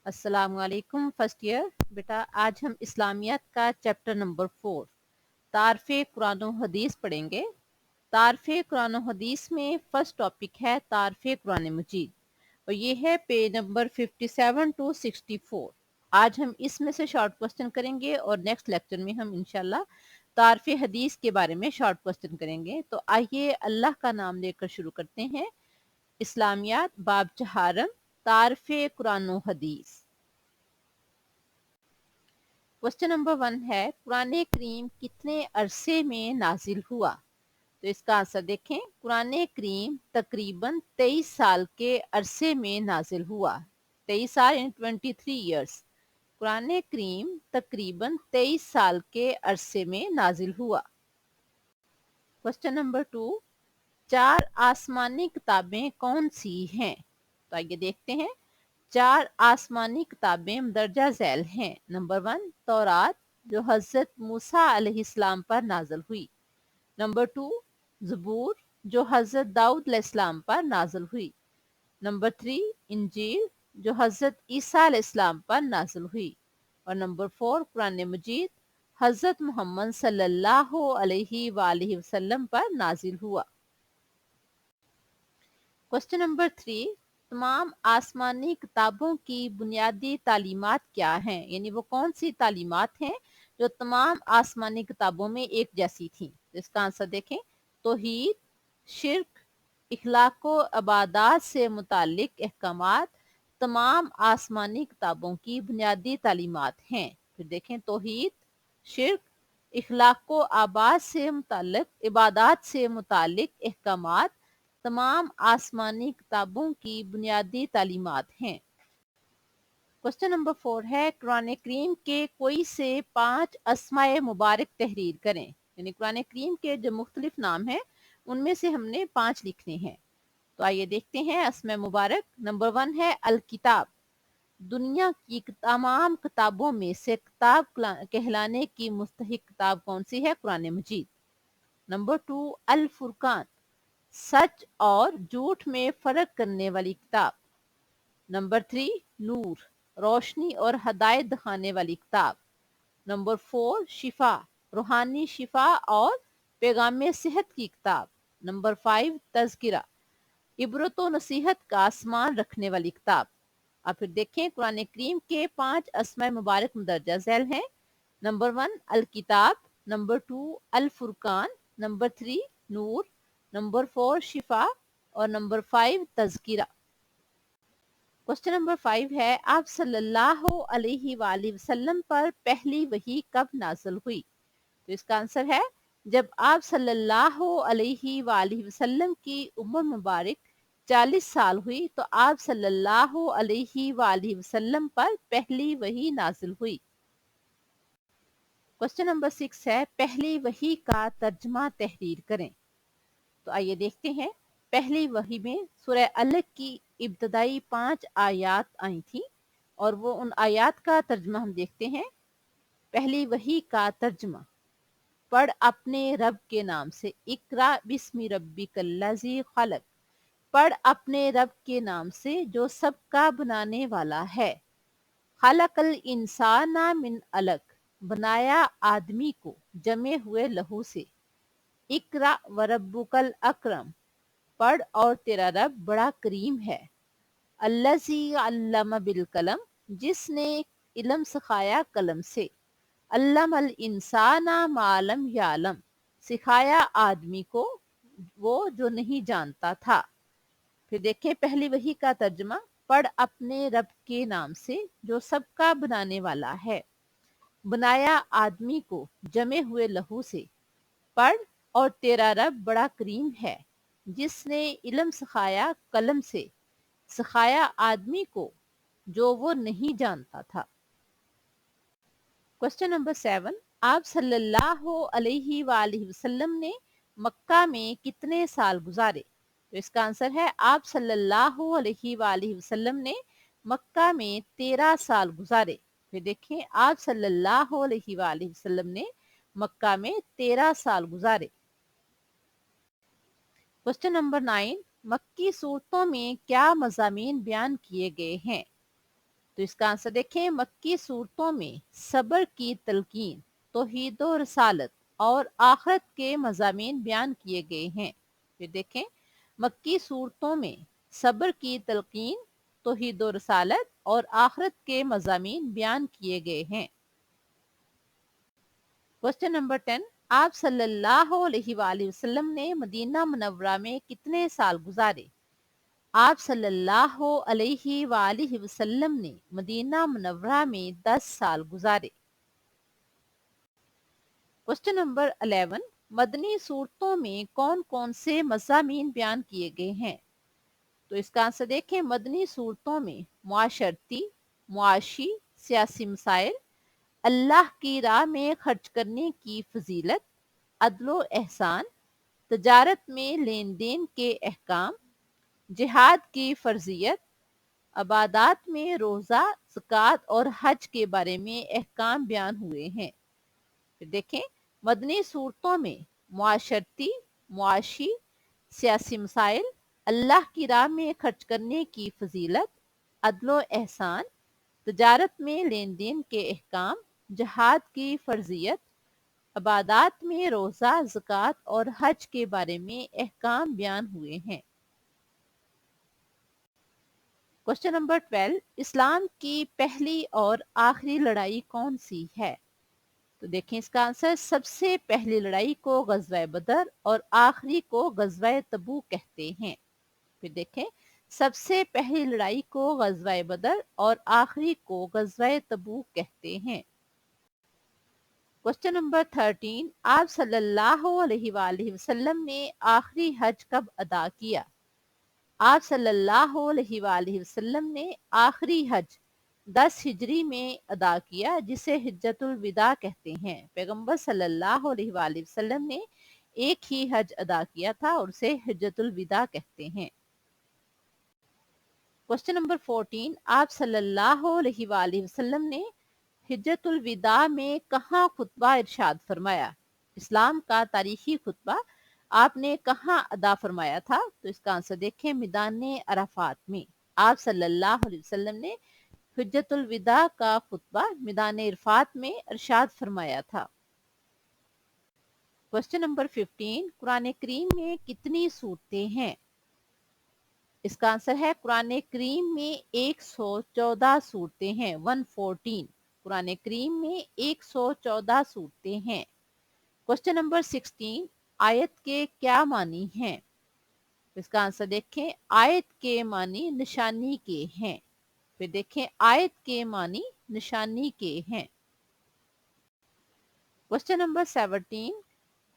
अस्सलाम वालेकुम first year. बेटा आज हम इस्लामियात का चैप्टर नंबर 4 तारफ़े कुरान और हदीस पढ़ेंगे। तारफ़े कुरान और हदीस में फर्स्ट टॉपिक है तारफ़े कुरान मजीद और ये है पेज नंबर 57 टू 64। आज हम इसमें से शॉर्ट क्वेश्चन करेंगे और नेक्स्ट लेक्चर में हम इंशाल्लाह तारफ़े हदीस के बारे में शॉर्ट क्वेश्चन करेंगे। तो आइए अल्लाह का नाम लेकर शुरू करते हैं। इस्लामियात बाब चहारम तारफ़े कुरान और हदीस। क्वेश्चन नंबर 1 है कुरान करीम कितने अरसे में नाजिल हुआ। तो इसका आंसर देखें, कुरान करीम तकरीबन 23 साल के अरसे में नाजिल हुआ। 23 साल इन 23 ईयर्स। कुरान करीम तकरीबन 23 साल के अरसे में नाजिल हुआ। क्वेश्चन नंबर 2, 4 आसमानी किताबें कौन सी हैं। तो आइए देखते हैं। 4 आसमानी किताबें मदरजा झैल हैं। नंबर 1 तौरात जो हजरत मूसा अलैहिस्सलाम पर नाजल हुई। नंबर 2 ज़बूर जो हजरत दाऊद अलैहिस्सलाम पर नाजल हुई। नंबर 3 इंजील जो हजरत ईसा अलैहिस्सलाम पर नाजल हुई। और नंबर 4 कुरान मजीद हजरत मोहम्मद सल्लल्लाहु अलैहि वसल्लम पर नाजिल हुआ। क्वेश्चन नंबर 3, तमाम आसमानी किताबों की बुनियादी तालीमात क्या हैं, यानी वो कौन सी तालीमात हैं जो तमाम आसमानी किताबों में एक जैसी थी। इसका आंसर देखें, तौहीद, शिर्क, इखलाक व इबादत से मुतालिक अहकामात तमाम आसमानी किताबों की बुनियादी तालीमात हैं। फिर देखें, तौहीद, शिर्क, इखलाक व आबाद से मुतालिक इबादत से मुतालिक अहकामात तमाम आसमानी किताबों की बुनियादी तालीमात हैं। क्वेश्चन नंबर 4 है कुरान करीम के कोई से 5 अस्माए मुबारक तहरीर करें, यानी कुरान करीम के जो मुख्तलिफ नाम हैं उनमें से हमने 5 लिखने हैं। तो आइए देखते हैं अस्माए मुबारक। नंबर 1 है अल किताब, दुनिया की तमाम किताबों में से किताब कहलाने की मुस्तहिक किताब कौन सी है, कुरान मजीद। नंबर 2 अल फुरकान, सच और झूठ में फर्क करने वाली किताब। नंबर 3 नूर, रोशनी और हदायत दिखाने वाली किताब। नंबर 4 शिफा, रूहानी शिफा और पैगाम सेहत की किताब। नंबर 5 तज़किरा, इबरत व नसीहत का आसमान रखने वाली किताब। अब फिर देखें, कुरान करीम के 5 अस्माए मुबारक मदरजा झैल हैं। नंबर 1 अल किताब, नंबर 2 अल फुरकान, नंबर 3 नूर, नंबर 4 शिफा और नंबर 5 तज़किरा। क्वेश्चन नंबर 5 है आप सल्लल्लाहु अलैहि वसल्लम पर पहली वही कब नाज़िल हुई। तो इसका आंसर है जब आप सल्लल्लाहु अलैहि वसल्लम की उम्र मुबारक 40 साल हुई तो आप सल्लल्लाहु अलैहि वसल्लम पर पहली वही नाज़िल हुई। क्वेश्चन नंबर 6 है पहली वही का तर्जमा तहरीर करें। तो आइए देखते हैं। पहली वही में सूरह अलग की इब्तदाई 5 आयात आई थी और वो उन आयात का तर्जमा हम देखते हैं। पहली वही का तर्जमा, पढ़ अपने रब के नाम से, इकरा बिस्मि रब्बिकल्लज़ी खलक, पढ़ अपने रब के नाम से जो सबका बनाने वाला है। खलकल इंसाना मिन अलक, बनाया आदमी को जमे हुए लहू से। इकरा व रब्बुकल अकरम, पढ़ और तेरा रब बड़ा करीम है। अल्लज़ी अल्लम बिल कलम, जिसने इल्म सिखाया कलम से। अल्लमल इंसाना मालम यालम, सिखाया आदमी को वो जो नहीं जानता था। फिर देखें पहली वही का तर्जमा, पढ़ अपने रब के नाम से जो सबका बनाने वाला है। बनाया आदमी को जमे हुए लहू से। पढ़ और तेरा रब बड़ा करीम है, जिसने इल्म सिखाया कलम से, सिखाया आदमी को जो वो नहीं जानता था। क्वेश्चन नंबर 7, आप सल्लल्लाहु अलैहि वसल्लम ने मक्का में कितने साल गुजारे। तो इसका आंसर है आप सल्लल्लाहु अलैहि वसल्लम ने मक्का में 13 साल गुजारे। फिर देखिए आप सल्लल्लाहु अलैहि वसल्लम ने मक्का में 13 साल गुजारे। क्वेश्चन नंबर 9, मक्की सूरतों में क्या मज़ामीन बयान किए गए हैं। تو इसका आंसर देखें, मक्की सूरतों में सब्र की तलकीन, तौहीद और रसालत और आखिरत के मज़ामीन बयान किए गए हैं। फिर देखें, मक्की सूरतों में सब्र की तलकीन, तौहीद और रसालत और आखिरत के मज़ामीन बयान किए गए हैं। क्वेश्चन नंबर 10, आप सल्लल्लाहु अलैहि वसल्लम ने मदीना मुनव्वरा में कितने साल गुजारे? आप सल्लल्लाहु अलैहि वसल्लम ने मदीना मुनव्वरा में 10 साल गुजारे। क्वेश्चन नंबर 11, मदनी सूरतों में कौन कौन से मज़ामीन बयान किए गए हैं? तो इसका आंसर देखें, मदनी सूरतों में मुआशरती, मुआशी, सियासी मसाइल, अल्लाह की राह में खर्च करने की फजीलत, अदलो एहसान, तजारत में लेन देन के अहकाम, जिहाद की फर्जियत, अबादात में रोज़ा, ज़कात और हज के बारे में अहकाम बयान हुए हैं। फिर देखें, मदनी सूरतों में मुआशरती, मुआशी, सियासी मसाइल, अल्लाह की राह में खर्च करने की फजीलत, अदलो एहसान, तजारत में लेन देन के अहकाम, जिहाद की फर्जियत, अबादात में रोज़ा, ज़कात और हज के बारे में अहकाम बयान हुए हैं। क्वेश्चन नंबर 12, इस्लाम की पहली और आखिरी लड़ाई कौन सी है? तो देखें इसका आंसर, सबसे पहली लड़ाई को गज़वा बदर और आखिरी को गज़वा तबूक कहते हैं। फिर देखें, सबसे पहली लड़ाई को गज़वा बदर और आखिरी को गज़वा तबूक कहते हैं। क्वेश्चन नंबर 13, आप सल्लल्लाहु अलैहि वसल्लम ने आखिरी हज कब अदा किया? आप सल्लल्लाहु अलैहि वसल्लम ने आखिरी हज 10 हिजरी में अदा किया, जिसे हिज्जतुल विदा कहते हैं। पैगंबर सल्लल्लाहु अलैहि वसल्लम ने एक ही हज अदा किया था और उसे हिज्जतुल विदा कहते हैं। क्वेश्चन नंबर 14, आप सल्लल्लाहु अलैहि वसल्लम ने हिज्जतुल विदा में कहाँ खुतबा इरशाद फरमाया? इस्लाम का तारीखी खुतबा आपने कहाँ अदा फरमाया था? तो इसका आंसर देखें, मैदान अराफात में। आप सल्लल्लाहु अलैहि वसल्लम ने हिज्जतुल विदा का खुतबा मैदान अराफात में इरशाद फरमाया था। क्वेश्चन नंबर 15, कुरान करीम में कितनी सूरतें हैं? इसका आंसर है, कुरान करीम में 114 सूरतें हैं, 114। कुरान करीम में 114 सूरतें हैं। क्वेश्चन नंबर 16, आयत के क्या मानी हैं? इसका आंसर देखें, आयत के मानी निशानी के हैं। फिर देखें, आयत के मानी निशानी के हैं। क्वेश्चन नंबर 17,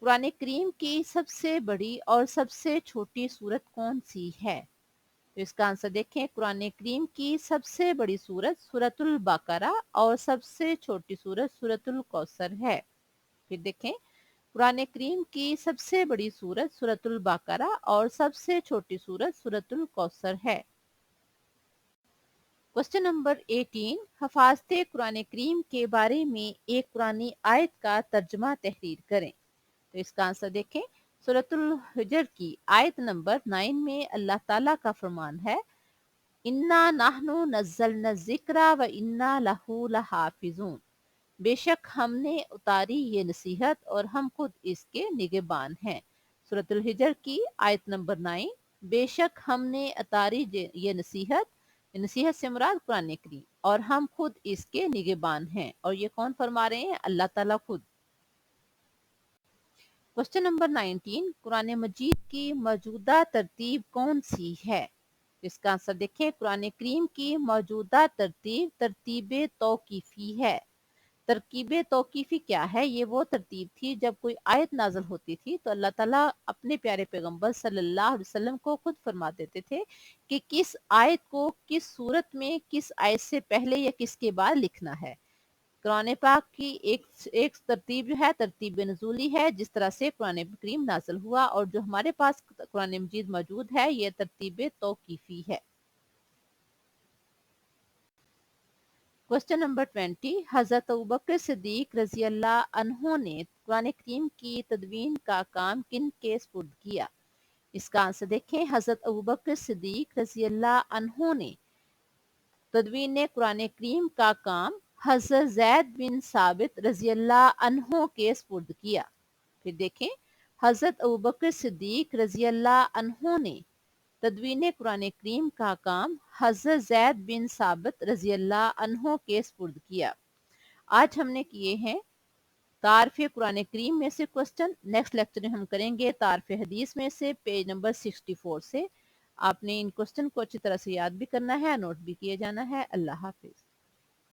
कुरान करीम की सबसे बड़ी और सबसे छोटी सूरत कौन सी है? तो इसका आंसर देखें, कुरान करीम की सबसे बड़ी सूरत सूरतुल बकरा और सबसे छोटी सूरत सूरतुल कौसर है। फिर देखें, कुरान करीम की सबसे बड़ी सूरत सूरतुल बकरा और सबसे छोटी सूरत सूरतुल कौसर है। क्वेश्चन नंबर 18, हफाजते कुरान करीम के बारे में एक कुरानी आयत का तर्जमा तहरीर करें। तो इसका आंसर देखें, सूरतुल हिजर की आयत नंबर 9 में अल्लाह ताला का फरमान है, इन्ना नाहनु नज़्ज़लना ज़िक्रा व इन्ना लहू लहाफिज़ून। बेशक हमने उतारी ये नसीहत और हम खुद इसके निगहबान हैं। सूरतुल हिजर की आयत नंबर 9, बेशक हमने उतारी ये नसीहत, नसीहत से मुराद कुरान करीम, और हम खुद इसके निगहबान हैं। और ये कौन फरमा रहे हैं? अल्लाह ताला खुद। क्वेश्चन नंबर 19, कुरान मजीद की मौजूदा तरतीब कौन सी है? इसका आंसर देखें, कुरान करीम की मौजूदा तरतीब तरतीब तौकीफी है। तरकीब तौकीफी क्या है? ये वो तरतीब थी जब कोई आयत नाज़िल होती थी तो अल्लाह ताला अपने प्यारे पैगंबर सल्लल्लाहु अलैहि वसल्लम को खुद फरमा देते थे कि किस आयत को किस सूरत में, किस आयत से पहले या किसके बाद लिखना है। कुरान पाक की एक तरतीब जो है तरतीब नज़ूली है, जिस तरह से कुरान करीम नाज़िल हुआ, और जो हमारे पास कुरान मजीद मौजूद है ये तरतीब तौकीफी है। क्वेश्चन नंबर 20, हजरत अबू बकर सिद्दीक रजी अल्लाह अन्हो ने कुरान करीम की तदवीन का काम किन के सुपुर्द किया? इसका आंसर देखें, हजरत अबू बकर सिद्दीक रजी अल्लाह अन्हो ने تدوین قرآن کریم کا کام حضرت زید بن ثابت رضی اللہ عنہ کے سپرد کیا۔ پھر دیکھیں، حضرت ابوبکر صدیق رضی اللہ عنہ نے تدوین قرآن کریم کا کام حضرت زید بن ثابت رضی اللہ عنہ کے سپرد کیا۔ آج ہم نے کیے ہیں تعارف قرآن کریم میں سے کوسچن۔ نیکسٹ لیکچر میں ہم کریں گے تعارف حدیث میں سے پیج نمبر 64 سے۔ آپ نے ان کوسچن کو اچھی طرح سے یاد بھی کرنا ہے، نوٹ بھی کیے جانا ہے۔ اللہ حافظ۔